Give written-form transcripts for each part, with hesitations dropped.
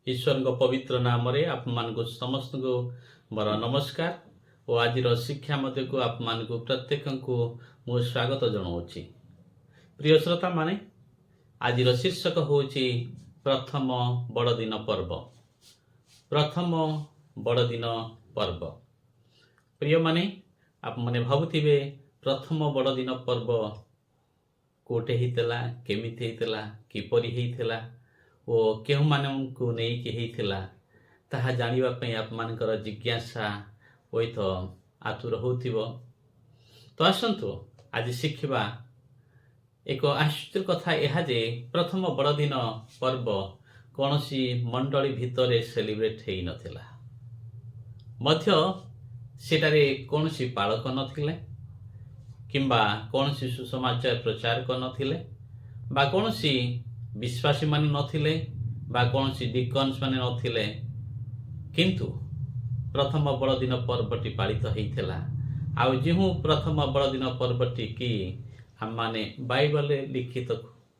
ईश्वर पवित्र नाम रे आप मानक समस्त को मोर नमस्कार और आज शिक्षा मध्य को आप मानक प्रत्येक को मु स्वागत जनाऊँगी। प्रिय श्रोता माने आज शीर्षक होची प्रथम बड़ दिन पर्व। प्रथम बड़ दिन पर्व प्रिय माने आप माने भावुथिबे प्रथम बड़ दिन पर्व कोटे हितला केमिति हितला किपरि हितला ओ केहु मानकु नहीं कि हितला ताहा जानिबा पई आप मानकर जिज्ञासा होई तो आतुर होथिबो। तो आसंतु आज शिखिबा एक आश्चर्य कथा यह जे प्रथम बड़ दिन पर्व कौनसी मंडली भितरे सेलिब्रेट हेई नथिला मध्य सेटारे कौनसी पालक नथिले किंबा कौनसी सुसमाचार प्रचारक नथिले बा कौनसी विश्वासी माने नथिले बा कौनसी डिकन्स माने नथिले किंतु प्रथम बड़ दिन पर्वटी पालित होइथिला। आउ जेहु प्रथम बड़ दिन पर्वटी की हम माने बाइबल रे लिखित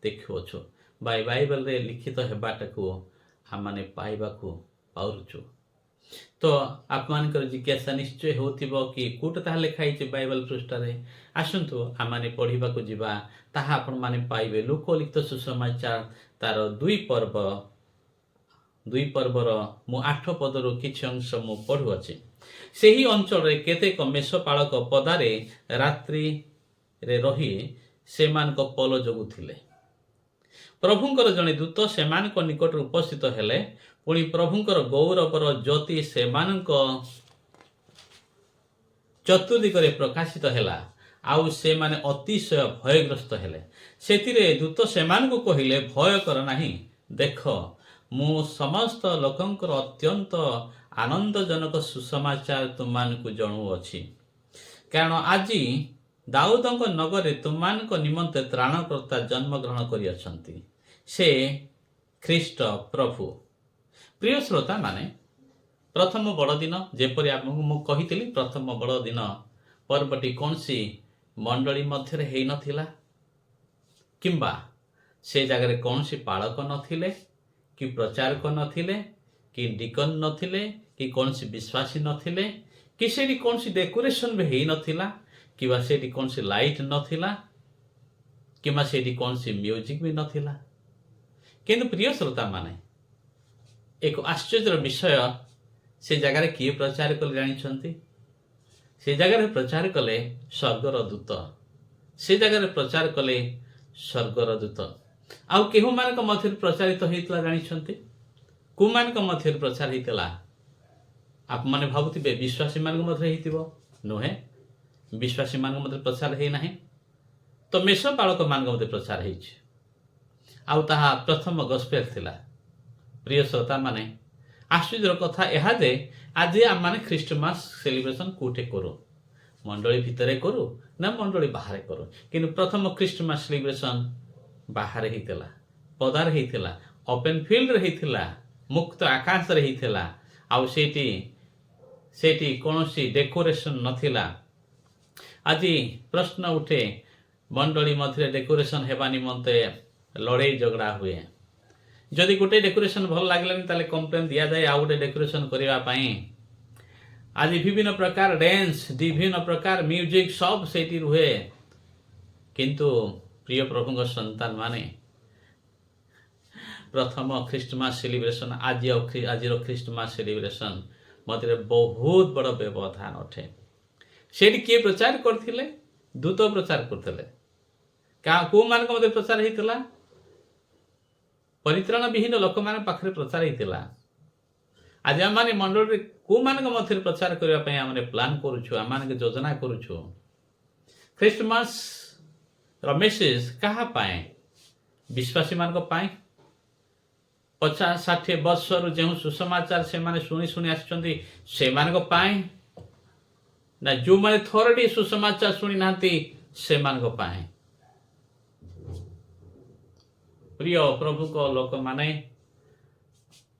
देखुछु बाइबल रे लिखित हेबाटाको हम माने पाइबाको पाउछु। तो आप मानकर जिज्ञासा निश्चय होथिबो कि कोट ताहा लिखाई छै बाइबल पृष्ठरे आसंतु हम माने पढ़िबा को जिबा ताहा आपण माने पाइबे। लोकलिखित सुसमाचार तार दुई पर्वर मु 8 पदर किछि अंश मु पढुअछि। सेही अंचल रे केतेक मेषपालक पदारे रात्रि रे रही सेमानक पल जगुथिले। प्रभुंकर जने दूत सेमानक निकट उपस्थित हेले पुणी प्रभुंकर गौरवर ज्योति सेमानक चतुर्दिगरे प्रकाशित हेला आउ से माने अतिशय भयग्रस्त हेले। सेतिरे दूत सेमानक कहिले भय कर नाही, देख मु समस्त लोकंकर अत्यंत आनंदजनक सुसमाचार तुमानकु जणुअछि, कारण आजि दाऊदंक नगरे तुमानक निमंते त्राणकर्ता जन्म ग्रहण करिअछंती, से ख्रीष्ट प्रभु। प्रिय श्रोता माने प्रथम बड़ दिन जेपरि आपको मु कहितली प्रथम बड़ दिन पर्वटी कौनसी मंडली मध्य हेई नथिला किंबा से जगह कौनसी पालक नथिले कि प्रचारक नथिले कि डिकन नथिले कि कौनसी विश्वासी नथिले कि सेठी कौनसी डेकोरेशन भी हेई नथिला किबा सेठी कौनसी लाइट नथिला किबा सेठी कौनसी म्यूजिक भी नथिला। किंतु प्रिय श्रोता माने एक आश्चर्य विषय से जगह किए प्रचार कले जानिछंती, से जगह प्रचार कले स्वर्गर दूत, से जगह प्रचार कले स्वर्गर दूत। आउ केहु मानक मध्य प्रचारित होइतला जानिछंती, को मानक मध्य प्रचार होइतला आप माने भाबुथिबे विश्वासी मानक मध्य हेइतिबो नोहे, विश्वासी मानक मध्य प्रचार हेइ नाही तो मेषपालक मानक मध्य प्रचार हेइछि। आउ ताहा प्रथम गॉस्पेल थिला। प्रिय श्रोता माने आश्चर्य कथा यह जे आज आम माने ख्रीष्टमास सेलिब्रेशन कोठे करू, मंडली भितरे करू ना मंडली बाहर करू, किंतु प्रथम ख्रीष्टमास सेलिब्रेशन बाहर हेइतला, पदार हेइतला, ओपन फील्ड रे हेइतला, मुक्त आकाश रे हेइतला। आउ सेठी कोनोसी डेकोरेशन नथिला। आज प्रश्न उठे मंडली मध्य डेकोरेशन हेबा निमंते लड़ाई झगड़ा हुए। जदि गोटे डेकोरेशन भल लागलानी ताले कंप्लेन दिया जाए आ गोटे डेकोरेशन करिवा पई। आज विभिन्न प्रकार डांस विभिन्न प्रकार म्यूजिक सब सेठी रुहे, किंतु प्रिय प्रभुଙ୍କ संतान माने प्रथम ख्रीष्टमास सेलिब्रेशन आज ख्रीष्टमास सेलिब्रेशन मध्य बहुत बड़ व्यवधान अटे। सेठी किए प्रचार करथिले? दूत प्रचार करथिले। को मानक मध्य प्रचार हेइतला? परित्राण विहीन लोक मान पाखरे प्रचार हेइतला। आज आम माने मंडल रे को मानक मध्य प्रचार करिवा पई आमने प्लान करूछु, आम माने योजना करूछु। ख्रीष्टमास र मेसेज कहा पाए? विश्वासी मानक पाए 50-60 वर्ष रु जेहु सुसमाचार से माने शुणी आछंती से मानक पाए ना जो माने थोरडी सुसमाचार शुणी नांती से मानक पाए। प्रिय प्रभु को लोक माने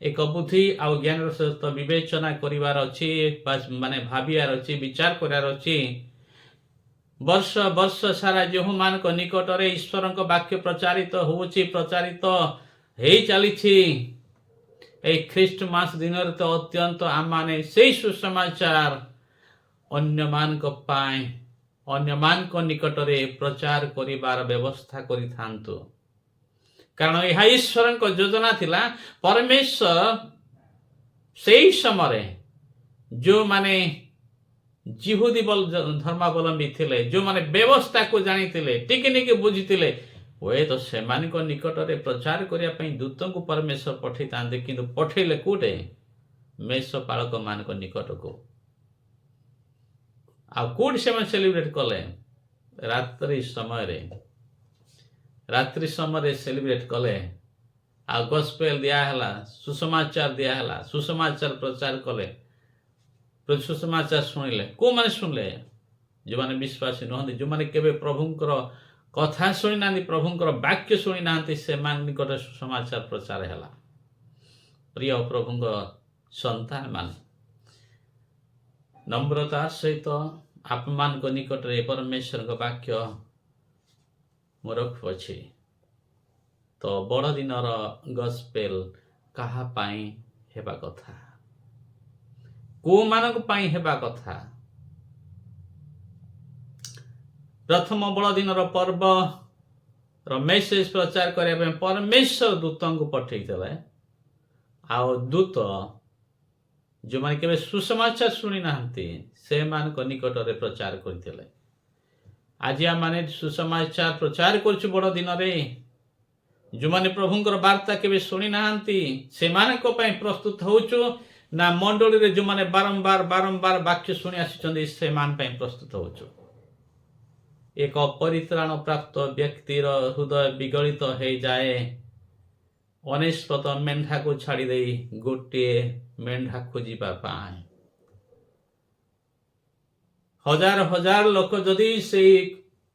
एक बुद्धि आउ ज्ञान सहित विवेचना करिवार अछि, माने भाबियार अछि, विचार करार अछि। वर्ष वर्ष सारा जो मानक निकट रे ईश्वर वाक्य प्रचारित होउछि, प्रचारित हेई चली এই ଖ୍ରୀଷ୍ଟମାସ ଦିନରେ ତ ଅତ୍ୟନ୍ତ ଆମମାନେ ସେଇ ସୁସମାଚାର ଅନ୍ୟମାନଙ୍କ ନିକଟରେ ପ୍ରଚାର କରିବାର ବ୍ୟବସ୍ଥା କରିଥାନ୍ତୁ। କାରଣ ଏହା ଈଶ୍ୱରଙ୍କ ଯୋଜନା ଥିଲା। ପରମେଶ୍ୱର ସେଇ ସମୟରେ ଯେଉଁମାନେ ଜିହୁଦୀ ଧର୍ମାବଲମ୍ବୀ ଥିଲେ, ଯେଉଁମାନେ ବ୍ୟବସ୍ଥାକୁ ଜାଣିଥିଲେ, ଟିକିନିକି ବୁଝିଥିଲେ, ହୁଏତ ସେମାନଙ୍କ ନିକଟରେ ପ୍ରଚାର କରିବା ପାଇଁ ଦୂତଙ୍କୁ ପରମେଶ୍ୱର ପଠେଇଥାନ୍ତେ, କିନ୍ତୁ ପଠେଇଲେ କୋଉଟେ? ମେଷପାଳକମାନଙ୍କ ନିକଟକୁ। ଆଉ କୋଉଠି ସେମାନେ ସେଲିବ୍ରେଟ କଲେ? ରାତ୍ରି ସମୟରେ ସେଲିବ୍ରେଟ କଲେ। ଆଉ ଗସ୍ପେଲ ଦିଆହେଲା, ସୁସମାଚାର ଦିଆହେଲା, ସୁସମାଚାର ପ୍ରଚାର କଲେ, ସୁସମାଚାର ଶୁଣିଲେ। କୋଉମାନେ ଶୁଣିଲେ? ଯେଉଁମାନେ ବିଶ୍ୱାସୀ ନୁହନ୍ତି, ଯେଉଁମାନେ କେବେ ପ୍ରଭୁଙ୍କର କଥା ଶୁଣି ନାହାନ୍ତି, ପ୍ରଭୁଙ୍କର ବାକ୍ୟ ଶୁଣି ନାହାନ୍ତି, ସେମାନଙ୍କ ନିକଟରେ ସୁସମାଚାର ପ୍ରଚାର ହେଲା। ପ୍ରିୟ ପ୍ରଭୁଙ୍କ ସନ୍ତାନ ମାନେ, ନମ୍ରତା ସହିତ ଆପଣମାନଙ୍କ ନିକଟରେ ପରମେଶ୍ୱରଙ୍କ ବାକ୍ୟ ମୁଁ ରଖୁଅଛି। ତ ବଡ଼ଦିନର ଗସ୍ପେଲ କାହା ପାଇଁ ହେବା କଥା? କୋଉମାନଙ୍କ ପାଇଁ ହେବା କଥା? ପ୍ରଥମ ବଡ଼ଦିନର ପର୍ବର ମେସେଜ ପ୍ରଚାର କରିବା ପାଇଁ ପରମେଶ୍ୱର ଦୂତଙ୍କୁ ପଠେଇଥିଲେ। ଆଉ ଦୂତ ଯେଉଁମାନେ କେବେ ସୁସମାଚାର ଶୁଣି ନାହାନ୍ତି, ସେମାନଙ୍କ ନିକଟରେ ପ୍ରଚାର କରିଥିଲେ। ଆଜି ଆମମାନେ ସୁସମାଚାର ପ୍ରଚାର କରୁଛୁ ବଡ଼ ଦିନରେ। ଯେଉଁମାନେ ପ୍ରଭୁଙ୍କର ବାର୍ତ୍ତା କେବେ ଶୁଣି ନାହାନ୍ତି, ସେମାନଙ୍କ ପାଇଁ ପ୍ରସ୍ତୁତ ହେଉଛୁ, ନା ମଣ୍ଡଳୀରେ ଯେଉଁମାନେ ବାରମ୍ବାର ବାକ୍ୟ ଶୁଣି ଆସିଛନ୍ତି, ସେମାନଙ୍କ ପାଇଁ ପ୍ରସ୍ତୁତ ହେଉଛୁ? ଏକ ପରିତ୍ରାଣ ପ୍ରାପ୍ତ ବ୍ୟକ୍ତିର ହୃଦୟ ବିଗଳିତ ହୋଇଯାଏ ଅନେଶ୍ୱତ ମେଣ୍ଢାକୁ ଛାଡ଼ି ଦେଇ ଗୋଟିଏ ମେଣ୍ଢା ଖୋଜିବା ପାଇଁ। ହଜାର ଲୋକ ଯଦି ସେଇ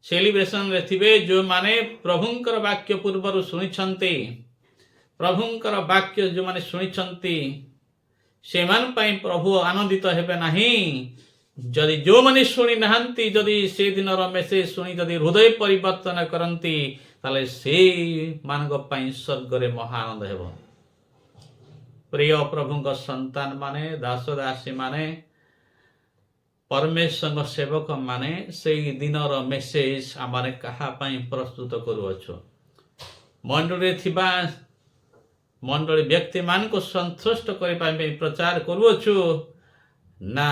ସେଲିବ୍ରେସନରେ ଥିବେ, ଯେଉଁମାନେ ପ୍ରଭୁଙ୍କର ବାକ୍ୟ ପୂର୍ବରୁ ଶୁଣିଛନ୍ତି, ପ୍ରଭୁଙ୍କର ବାକ୍ୟ ଯେଉଁମାନେ ଶୁଣିଛନ୍ତି, ସେମାନଙ୍କ ପାଇଁ ପ୍ରଭୁ ଆନନ୍ଦିତ ହେବେ ନାହିଁ। ଯଦି ଯେଉଁମାନେ ଶୁଣି ନାହାନ୍ତି, ଯଦି ସେଦିନର ମେସେଜ ଶୁଣି ଯଦି ହୃଦୟ ପରିବର୍ତ୍ତନ କରନ୍ତି, ତାହେଲେ ସେଇମାନଙ୍କ ପାଇଁ ସ୍ୱର୍ଗରେ ମହା ଆନନ୍ଦ ହେବ। ପ୍ରିୟ ପ୍ରଭୁଙ୍କ ସନ୍ତାନ ମାନେ, ଦାସ ଦାସୀ ମାନେ, ପରମେଶ୍ୱରଙ୍କ ସେବକ ମାନେ, ସେଇ ଦିନର ମେସେଜ ଆମେ କାହା ପାଇଁ ପ୍ରସ୍ତୁତ କରୁଅଛୁ? ମଣ୍ଡଳୀରେ ଥିବା ମଣ୍ଡଳୀ ବ୍ୟକ୍ତିମାନଙ୍କୁ ସନ୍ତୁଷ୍ଟ କରିବା ପାଇଁ ପ୍ରଚାର କରୁଅଛୁ, ନା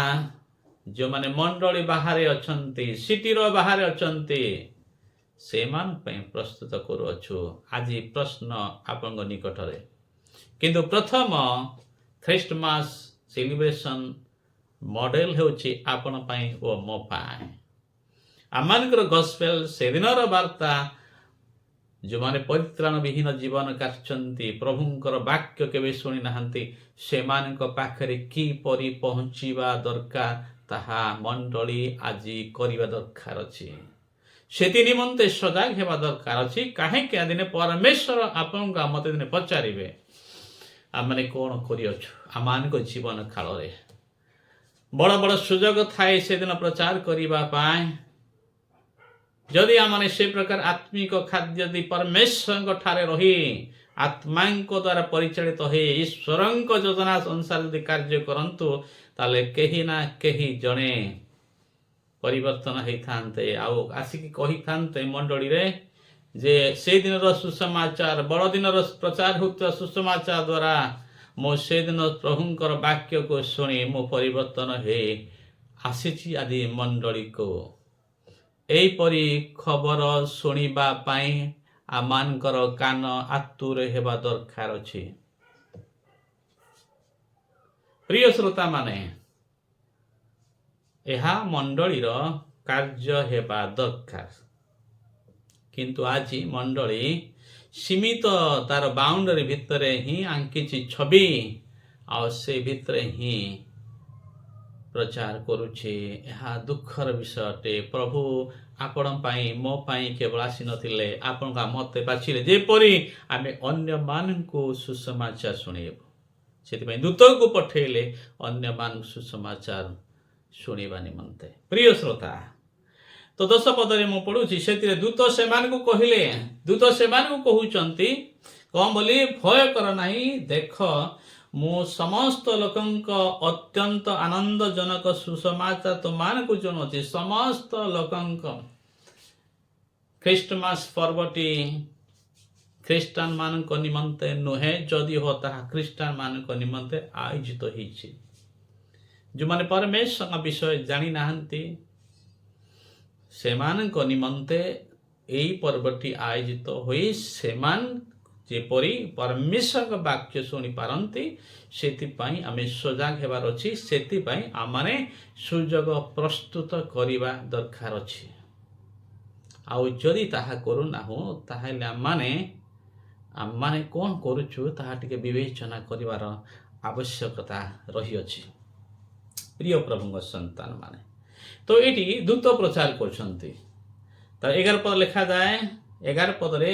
ଯେଉଁମାନେ ମଣ୍ଡଳୀ ବାହାରେ ଅଛନ୍ତି, ସିଟିର ବାହାରେ ଅଛନ୍ତି, ସେମାନଙ୍କ ପାଇଁ ପ୍ରସ୍ତୁତ କରୁଅଛୁ? ଆଜି ପ୍ରଶ୍ନ ଆପଣଙ୍କ ନିକଟରେ। କିନ୍ତୁ ପ୍ରଥମ ଖ୍ରୀଷ୍ଟମାସ ସେଲିବ୍ରେସନ ମଡେଲ ହେଉଛି ଆପଣ ପାଇଁ ଓ ମୋ ପାଇଁ। ଆମମାନଙ୍କର ଗସ୍ପେଲ ସେଦିନର ବାର୍ତ୍ତା, ଯେଉଁମାନେ ପରିତ୍ରାଣ ବିହୀନ ଜୀବନ କାଟୁଛନ୍ତି, ପ୍ରଭୁଙ୍କର ବାକ୍ୟ କେବେ ଶୁଣି ନାହାନ୍ତି, ସେମାନଙ୍କ ପାଖରେ କିପରି ପହଞ୍ଚିବା ଦରକାର, ତାହା ମଣ୍ଡଳୀ ଆଜି କରିବା ଦରକାର ଅଛି। ସେଥି ନିମନ୍ତେ ସଜାଗ ହେବା ଦରକାର ଅଛି। କାହିଁକି? ଦିନେ ପରମେଶ୍ୱର ଆପଣଙ୍କୁ ମୋତେ ଦିନେ ପଚାରିବେ, ଆମେ କ'ଣ କରିଅଛୁ ଆମମାନଙ୍କ ଜୀବନ କାଳରେ? ବଡ଼ ସୁଯୋଗ ଥାଏ ସେଦିନ ପ୍ରଚାର କରିବା ପାଇଁ। ଯଦି ଆମେ ସେ ପ୍ରକାର ଆତ୍ମିକ ଖାଦ୍ୟ ଯଦି ପରମେଶ୍ୱରଙ୍କ ଠାରେ ରହି ଆତ୍ମାଙ୍କ ଦ୍ୱାରା ପରିଚାଳିତ ହୋଇ ଈଶ୍ୱରଙ୍କ ଯୋଜନା ଅନୁସାରେ ଯଦି କାର୍ଯ୍ୟ କରନ୍ତୁ, ତାହେଲେ କେହି ନା କେହି ଜଣେ ପରିବର୍ତ୍ତନ ହେଇଥାନ୍ତେ, ଆଉ ଆସିକି କହିଥାନ୍ତେ ମଣ୍ଡଳୀରେ ଯେ ସେଦିନର ସୁସମାଚାର, ବଡ଼ଦିନର ପ୍ରଚାର ହେଉଥିବା ସୁସମାଚାର ଦ୍ୱାରା ମୁଁ ସେଦିନ ପ୍ରଭୁଙ୍କର ବାକ୍ୟକୁ ଶୁଣି ମୁଁ ପରିବର୍ତ୍ତନ ହେଇ ଆସିଛି ଆଜି ମଣ୍ଡଳୀକୁ। ଏହିପରି ଖବର ଶୁଣିବା ପାଇଁ ଆମମାନଙ୍କର କାନ ଆତୁର ହେବା ଦରକାର ଅଛି। ପ୍ରିୟ ଶ୍ରୋତା ମାନେ, ଏହା ମଣ୍ଡଳୀର କାର୍ଯ୍ୟ ହେବା ଦରକାର। କିନ୍ତୁ ଆଜି ମଣ୍ଡଳୀ ସୀମିତ ତାର ବାଉଣ୍ଡରୀ ଭିତରେ ହିଁ ଆଙ୍କିଛି ଛବି, ଆଉ ସେ ଭିତରେ ହିଁ ପ୍ରଚାର କରୁଛି। ଏହା ଦୁଃଖର ବିଷୟ ଅଟେ। ପ୍ରଭୁ ଆପଣ ପାଇଁ, ମୋ ପାଇଁ କେବଳ ଆସିନଥିଲେ, ଆପଣଙ୍କ ମୋତେ ବାଛିଲେ ଯେପରି ଆମେ ଅନ୍ୟମାନଙ୍କୁ ସୁସମାଚାର ଶୁଣେଇବୁ। ସେଥିପାଇଁ ଦୂତଙ୍କୁ ପଠେଇଲେ ଅନ୍ୟମାନଙ୍କୁ ସୁସମାଚାର ଶୁଣିବା ନିମନ୍ତେ। ପ୍ରିୟ ଶ୍ରୋତା, ତ 10 ପଦରେ ମୁଁ ପଢୁଛି, ସେଥିରେ ଦୂତ ସେମାନଙ୍କୁ କହିଲେ, ଦୂତ ସେମାନଙ୍କୁ କହୁଛନ୍ତି କ'ଣ ବୋଲି? ଭୟ କର ନାହିଁ, ଦେଖ ମୁଁ ସମସ୍ତ ଲୋକଙ୍କ ଅତ୍ୟନ୍ତ ଆନନ୍ଦଜନକ ସୁସମାଚାର ତୁମମାନଙ୍କୁ ଜଣାଉଛି। ସମସ୍ତ ଲୋକଙ୍କ ଖ୍ରୀଷ୍ଟମାସ ପର୍ବଟି ଖ୍ରୀଷ୍ଟାନ ମାନଙ୍କ ନିମନ୍ତେ ନୁହେଁ, ଯଦିଓ ତାହା ଖ୍ରୀଷ୍ଟାନ ମାନଙ୍କ ନିମନ୍ତେ ଆୟୋଜିତ ହେଇଛି। ଯେଉଁମାନେ ପରମେଶ୍ୱରଙ୍କ ବିଷୟ ଜାଣିନାହାନ୍ତି ସେମାନଙ୍କ ନିମନ୍ତେ ଏହି ପର୍ବଟି ଆୟୋଜିତ ହୋଇ ସେମାନେ ଯେପରି ପରମେଶ୍ୱରଙ୍କ ବାକ୍ୟ ଶୁଣିପାରନ୍ତି ସେଥିପାଇଁ ଆମେ ସଜାଗ ହେବାର ଅଛି। ସେଥିପାଇଁ ଆମମାନେ ସୁଯୋଗ ପ୍ରସ୍ତୁତ କରିବା ଦରକାର ଅଛି। ଆଉ ଯଦି ତାହା କରୁନାହୁଁ ତାହେଲେ ଆମମାନେ କ'ଣ କରୁଛୁ ତାହା ଟିକେ ବିବେଚନା କରିବାର ଆବଶ୍ୟକତା ରହିଅଛି। ପ୍ରିୟ ପ୍ରଭୁଙ୍କ ସନ୍ତାନ ମାନେ, ତ ଏଇଠି ଦୂତ ପ୍ରଚାର କରୁଛନ୍ତି। ତ 11 ପଦ ଲେଖାଯାଏ। 11 ପଦରେ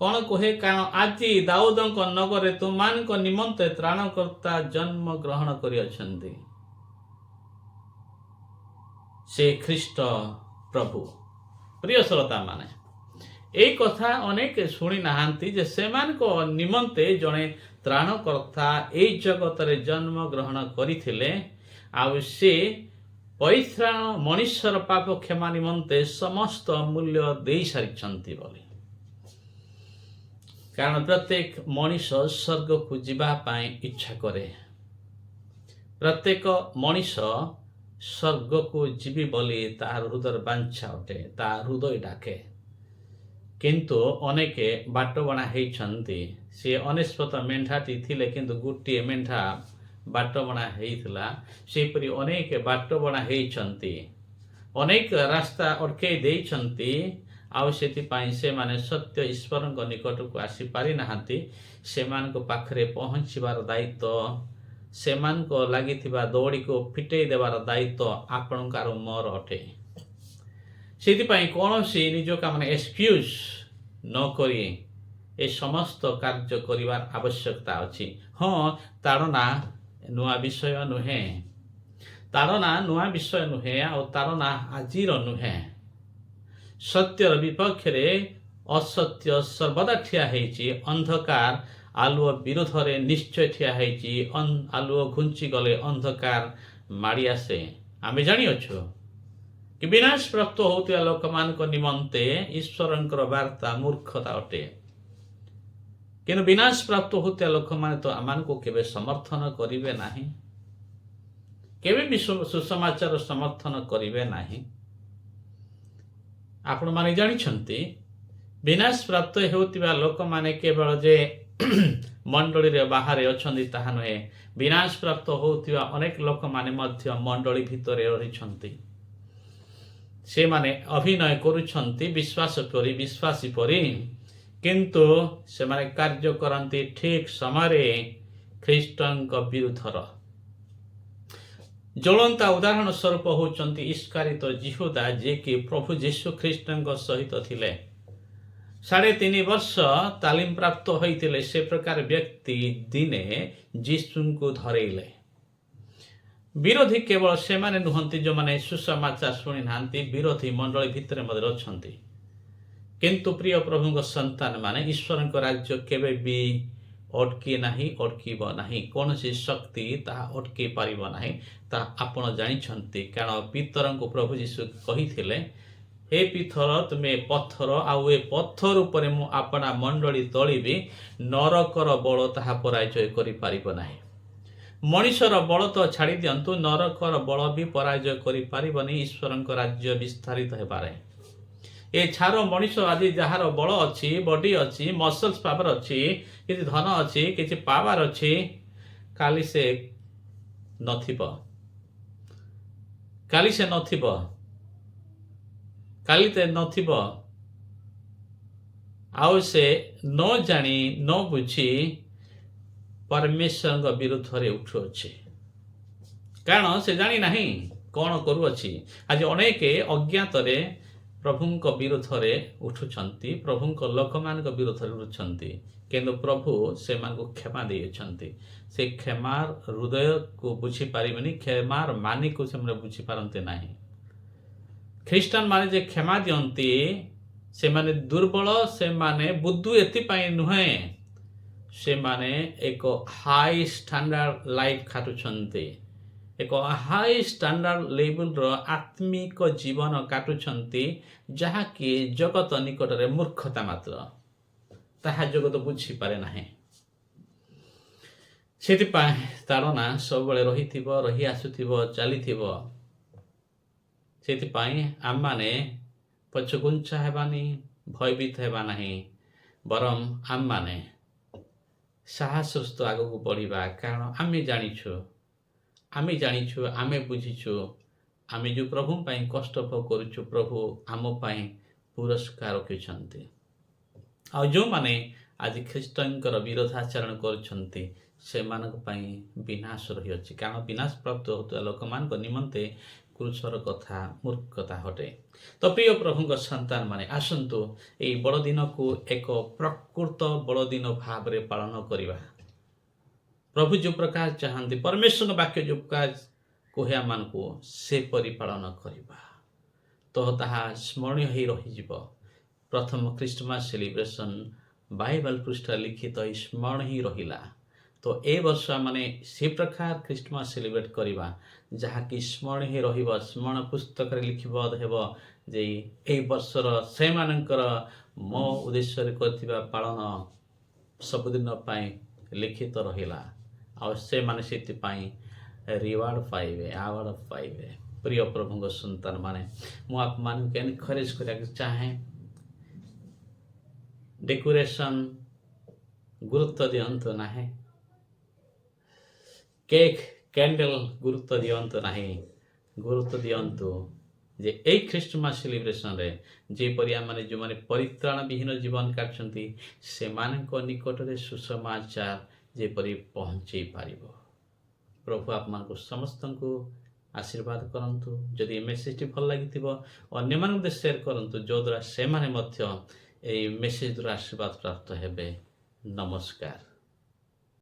କ'ଣ କହେ? କାରଣ ଆଜି ଦାଉଦଙ୍କ ନଗରରେ ତୁମମାନଙ୍କ ନିମନ୍ତେ ତ୍ରାଣକର୍ତ୍ତା ଜନ୍ମ ଗ୍ରହଣ କରିଅଛନ୍ତି, ସେ ଖ୍ରୀଷ୍ଟ ପ୍ରଭୁ। ପ୍ରିୟ ଶ୍ରୋତା ମାନେ, এই କଥା ଅନେକ ଶୁଣି ନାହାନ୍ତି ଯେ ସେମାନଙ୍କ ନିମନ୍ତେ ଜଣେ ତ୍ରାଣକର୍ତ୍ତା ଏହି ଜଗତରେ ଜନ୍ମ ଗ୍ରହଣ କରିଥିଲେ, ଆଉ ସେ ପରିତ୍ରାଣ ମନୁଷ୍ୟର ପାପ କ୍ଷମା ନିମନ୍ତେ ସମସ୍ତ ମୂଲ୍ୟ ଦେଇସାରିଛନ୍ତି ବୋଲି। କାରଣ ପ୍ରତ୍ୟେକ ମଣିଷ ସ୍ୱର୍ଗକୁ ଯିବା ପାଇଁ ଇଚ୍ଛା କରେ। ପ୍ରତ୍ୟେକ ମଣିଷ ସ୍ୱର୍ଗକୁ ଯିବି ବୋଲି ତାହାର ହୃଦୟର ବାଞ୍ଛା ଅଟେ, ତା ହୃଦୟ ଡାକେ। କିନ୍ତୁ ଅନେକ ବାଟବଣା ହେଇଛନ୍ତି। ସେ ଅନେଶ୍ୱତ ମେଣ୍ଢାଟି ଥିଲେ କିନ୍ତୁ ଗୋଟିଏ ମେଣ୍ଢା ବାଟବଣା ହେଇଥିଲା। ସେହିପରି ଅନେକ ବାଟବଣା ହେଇଛନ୍ତି, ଅନେକ ରାସ୍ତା ଅଟକେଇ ଦେଇଛନ୍ତି। ଆଉ ସେଥିପାଇଁ ସେମାନେ ସତ୍ୟ ଈଶ୍ୱରଙ୍କ ନିକଟକୁ ଆସିପାରି ନାହାନ୍ତି। ସେମାନଙ୍କ ପାଖରେ ପହଞ୍ଚିବାର ଦାୟିତ୍ୱ, ସେମାନଙ୍କ ଲାଗିଥିବା ଦଉଡ଼ିକୁ ଫିଟେଇ ଦେବାର ଦାୟିତ୍ୱ ଆପଣଙ୍କର ମୋର ଅଟେ। ସେଥିପାଇଁ କୌଣସି ନିଜ କାମରେ ଏକ୍ସକ୍ୟୁଜ୍ ନ କରି ଏ ସମସ୍ତ କାର୍ଯ୍ୟ କରିବାର ଆବଶ୍ୟକତା ଅଛି। ହଁ, ତାଡ଼ନା ନୂଆ ବିଷୟ ନୁହେଁ, ତାଡ଼ନା ନୂଆ ବିଷୟ ନୁହେଁ, ଆଉ ତାଡ଼ନା ଆଜିର ନୁହେଁ। ସତ୍ୟର ବିପକ୍ଷରେ ଅସତ୍ୟ ସର୍ବଦା ଠିଆ ହେଇଛି। ଅନ୍ଧକାର ଆଲୁଅ ବିରୋଧରେ ନିଶ୍ଚୟ ଠିଆ ହେଇଛି। ଆଲୁଅ ଘୁଞ୍ଚିଗଲେ ଅନ୍ଧକାର ମାଡ଼ି ଆସେ। ଆମେ ଜାଣିଅଛୁ କି ବିନାଶ ପ୍ରାପ୍ତ ହେଉଥିବା ଲୋକମାନଙ୍କ ନିମନ୍ତେ ଈଶ୍ୱରଙ୍କର ବାର୍ତ୍ତା ମୂର୍ଖତା ଅଟେ। କିନ୍ତୁ ବିନାଶ ପ୍ରାପ୍ତ ହେଉଥିବା ଲୋକମାନେ ତ ଆମମାନଙ୍କୁ କେବେ ସମର୍ଥନ କରିବେ ନାହିଁ, କେବେ ବି ସୁସମାଚାର ସମର୍ଥନ କରିବେ ନାହିଁ। ଆପଣମାନେ ଜାଣିଛନ୍ତି ବିନାଶ ପ୍ରାପ୍ତ ହେଉଥିବା ଲୋକମାନେ କେବଳ ଯେ ମଣ୍ଡଳୀରେ ବାହାରେ ଅଛନ୍ତି ତାହା ନୁହେଁ। ବିନାଶ ପ୍ରାପ୍ତ ହେଉଥିବା ଅନେକ ଲୋକମାନେ ମଧ୍ୟ ମଣ୍ଡଳୀ ଭିତରେ ରହିଛନ୍ତି। ସେମାନେ ଅଭିନୟ କରୁଛନ୍ତି ବିଶ୍ୱାସୀ ପରି, କିନ୍ତୁ ସେମାନେ କାର୍ଯ୍ୟ କରନ୍ତି ଠିକ୍ ସମୟରେ ଖ୍ରୀଷ୍ଟଙ୍କ ବିରୁଦ୍ଧର। ଜ୍ୱଳନ୍ତା ଉଦାହରଣ ସ୍ୱରୂପ ହେଉଛନ୍ତି ଇସ୍କାରିତ ଯିହୁଦା, ଯିଏକି ପ୍ରଭୁ ଯୀଶୁ ଖ୍ରୀଷ୍ଟଙ୍କ ସହିତ ଥିଲେ। 3.5 ବର୍ଷ ତାଲିମ ପ୍ରାପ୍ତ ହୋଇଥିଲେ। ସେ ପ୍ରକାର ବ୍ୟକ୍ତି ଦିନେ ଯୀଶୁଙ୍କୁ ଧରେଇଲେ। ବିରୋଧୀ କେବଳ ସେମାନେ ନୁହନ୍ତି ଯେଉଁମାନେ ସୁସମାଚାର ଶୁଣି ନାହାନ୍ତି, ବିରୋଧୀ ମଣ୍ଡଳୀ ଭିତରେ ମଧ୍ୟ ଅଛନ୍ତି। କିନ୍ତୁ ପ୍ରିୟ ପ୍ରଭୁଙ୍କ ସନ୍ତାନ ମାନେ, ଈଶ୍ୱରଙ୍କ ରାଜ୍ୟ କେବେ ବି ଅଟକି ନାହିଁ, ଅଟକିବ ନାହିଁ। କୌଣସି ଶକ୍ତି ତାହା ଅଟକେଇ ପାରିବ ନାହିଁ, ତାହା ଆପଣ ଜାଣିଛନ୍ତି। କାରଣ ପିତରଙ୍କୁ ପ୍ରଭୁ ଯୀଶୁ କହିଥିଲେ, ହେ ପିତର ତୁମେ ପଥର, ଆଉ ଏ ପଥର ଉପରେ ମୁଁ ଆପଣା ମଣ୍ଡଳୀ ତୋଳିବି। ନରକର ବଳ ତାହା ପରାଜୟ କରିପାରିବ ନାହିଁ। ମଣିଷର ବଳ ତ ଛାଡ଼ି ଦିଅନ୍ତୁ, ନରକର ବଳ ବି ପରାଜୟ କରିପାରିବନି ଈଶ୍ୱରଙ୍କ ରାଜ୍ୟ ବିସ୍ତାରିତ ହେବାରେ। ଏ ଛାର ମଣିଷ ଆଜି ଯାହାର ବଳ ଅଛି, ବଡି ଅଛି, ମସଲ୍ସ ପାୱାର ଅଛି, କିଛି ଧନ ଅଛି, କିଛି ପାୱାର ଅଛି, କାଲି ସେ ନଥିବ। କାଲି ସେ ନଥିବ। ଆଉ ସେ ନ ଜାଣି ନ ବୁଝି ପରମେଶ୍ୱରଙ୍କ ବିରୁଦ୍ଧରେ ଉଠୁଅଛି। କାରଣ ସେ ଜାଣି ନାହିଁ କ'ଣ କରୁଅଛି। ଆଜି ଅନେକ ଅଜ୍ଞାତରେ ପ୍ରଭୁଙ୍କ ବିରୁଦ୍ଧରେ ଉଠୁଛନ୍ତି, ପ୍ରଭୁଙ୍କ ଲୋକମାନଙ୍କ ବିରୁଦ୍ଧରେ ଉଠୁଛନ୍ତି। କିନ୍ତୁ ପ୍ରଭୁ ସେମାନଙ୍କୁ କ୍ଷମା ଦେଇଅଛନ୍ତି। ସେ କ୍ଷମାର ହୃଦୟକୁ ବୁଝିପାରିବେନି, କ୍ଷମାର ମାନିକୁ ସେମାନେ ବୁଝିପାରନ୍ତି ନାହିଁ। ଖ୍ରୀଷ୍ଟାନ ମାନେ ଯେ କ୍ଷମା ଦିଅନ୍ତି ସେମାନେ ଦୁର୍ବଳ, ସେମାନେ ବୁଦ୍ଧୁ ଏଥିପାଇଁ ନୁହେଁ, ସେମାନେ ଏକ ହାଇ ଷ୍ଟାଣ୍ଡାର୍ଡ ଲାଇଫ୍ କାଟୁଛନ୍ତି, ଏକ ହାଇ ଷ୍ଟାଣ୍ଡାର୍ଡ ଲେଭେଲର ଆତ୍ମିକ ଜୀବନ କାଟୁଛନ୍ତି, ଯାହାକି ଜଗତ ନିକଟରେ ମୂର୍ଖତା ମାତ୍ର। ତାହା ଜଗତ ବୁଝିପାରେ ନାହିଁ। ସେଥିପାଇଁ ତାଡ଼ନା ସବୁବେଳେ ରହିଥିବ, ରହି ଆସୁଥିବ, ଚାଲିଥିବ। ସେଥିପାଇଁ ଆମମାନେ ପଛଘୁଞ୍ଚା ହେବାନି, ଭୟଭୀତ ହେବା ନାହିଁ, ବରଂ ଆମମାନେ ସାହସର ସହିତ ଆଗକୁ ବଢ଼ିବା। କାରଣ ଆମେ ଜାଣିଛୁ, ଆମେ ବୁଝିଛୁ, ଆମେ ଯେଉଁ ପ୍ରଭୁ ପାଇଁ କଷ୍ଟ ଭୋଗ କରୁଛୁ, ପ୍ରଭୁ ଆମ ପାଇଁ ପୁରସ୍କାର ରଖିଛନ୍ତି। ଆଉ ଯେଉଁମାନେ ଆଜି ଖ୍ରୀଷ୍ଟଙ୍କର ବିରୋଧାଚରଣ କରୁଛନ୍ତି, ସେମାନଙ୍କ ପାଇଁ ବିନାଶ ରହିଅଛି। କାରଣ ବିନାଶ ପ୍ରାପ୍ତ ହେଉଥିବା ଲୋକମାନଙ୍କ ନିମନ୍ତେ କ୍ରୁଶର କଥା ମୂର୍ଖତା ଘଟେ। ତ ପ୍ରିୟ ପ୍ରଭୁଙ୍କ ସନ୍ତାନମାନେ, ଆସନ୍ତୁ ଏହି ବଡ଼ଦିନକୁ ଏକ ପ୍ରକୃତ ବଡ଼ଦିନ ଭାବରେ ପାଳନ କରିବା। ପ୍ରଭୁ ଯେଉଁ ପ୍ରକାର ଚାହାନ୍ତି, ପରମେଶ୍ୱରଙ୍କ ବାକ୍ୟ ଯେଉଁ ପ୍ରକାର କୁହେ ଆମମାନଙ୍କୁ, ସେପରି ପାଳନ କରିବା, ତ ତାହା ସ୍ମରଣୀୟ ହୋଇ ରହିଯିବ। ପ୍ରଥମ ଖ୍ରୀଷ୍ଟମାସ ସେଲିବ୍ରେସନ୍ ବାଇବଲ ପୃଷ୍ଠାରେ ଲିଖିତ ଏହି ସ୍ମରଣ ହିଁ ରହିଲା। ତ ଏ ବର୍ଷ ଆମେ ସେ ପ୍ରକାର ଖ୍ରୀଷ୍ଟମାସ ସେଲିବ୍ରେଟ୍ କରିବା, ଯାହାକି ସ୍ମରଣ ହିଁ ରହିବ, ସ୍ମରଣ ପୁସ୍ତକରେ ଲିଖିବଦ୍ଧ ହେବ ଯେ ଏହି ବର୍ଷର ସେମାନଙ୍କର ମୋ ଉଦ୍ଦେଶ୍ୟରେ କରିଥିବା ପାଳନ ସବୁଦିନ ପାଇଁ ଲିଖିତ ରହିଲା। ଆଉ ସେମାନେ ସେଥିପାଇଁ ରିୱାର୍ଡ଼ ପାଇବେ, ଆୱାର୍ଡ଼ ପାଇବେ। ପ୍ରିୟ ପ୍ରଭୁଙ୍କ ସନ୍ତାନମାନେ, ମୁଁ ଆପଣମାନଙ୍କୁ ଏନକରେଜ୍ କରିବାକୁ ଚାହେଁ, ଡେକୋରେସନ୍ ଗୁରୁତ୍ୱ ଦିଅନ୍ତୁ ନାହିଁ, କେକ୍ କ୍ୟାଣ୍ଡେଲ୍ ଗୁରୁତ୍ୱ ଦିଅନ୍ତୁ ନାହିଁ। ଗୁରୁତ୍ୱ ଦିଅନ୍ତୁ ଯେ ଏହି ଖ୍ରୀଷ୍ଟମାସ ସେଲିବ୍ରେସନରେ ଯେପରି ଆମମାନେ ଯେଉଁମାନେ ପରିତ୍ରାଣ ବିହୀନ ଜୀବନ କାଟୁଛନ୍ତି, ସେମାନଙ୍କ ନିକଟରେ ସୁସମାଚାର ଯେପରି ପହଞ୍ଚେଇ ପାରିବ। ପ୍ରଭୁ ଆପଣମାନଙ୍କୁ ସମସ୍ତଙ୍କୁ ଆଶୀର୍ବାଦ କରନ୍ତୁ। ଯଦି ଏ ମେସେଜଟି ଭଲ ଲାଗିଥିବ, ଅନ୍ୟମାନଙ୍କୁ ମଧ୍ୟ ସେୟାର କରନ୍ତୁ, ଯଦ୍ୱାରା ସେମାନେ ମଧ୍ୟ ଏହି ମେସେଜର ଆଶୀର୍ବାଦ ପ୍ରାପ୍ତ ହେବେ। ନମସ୍କାର।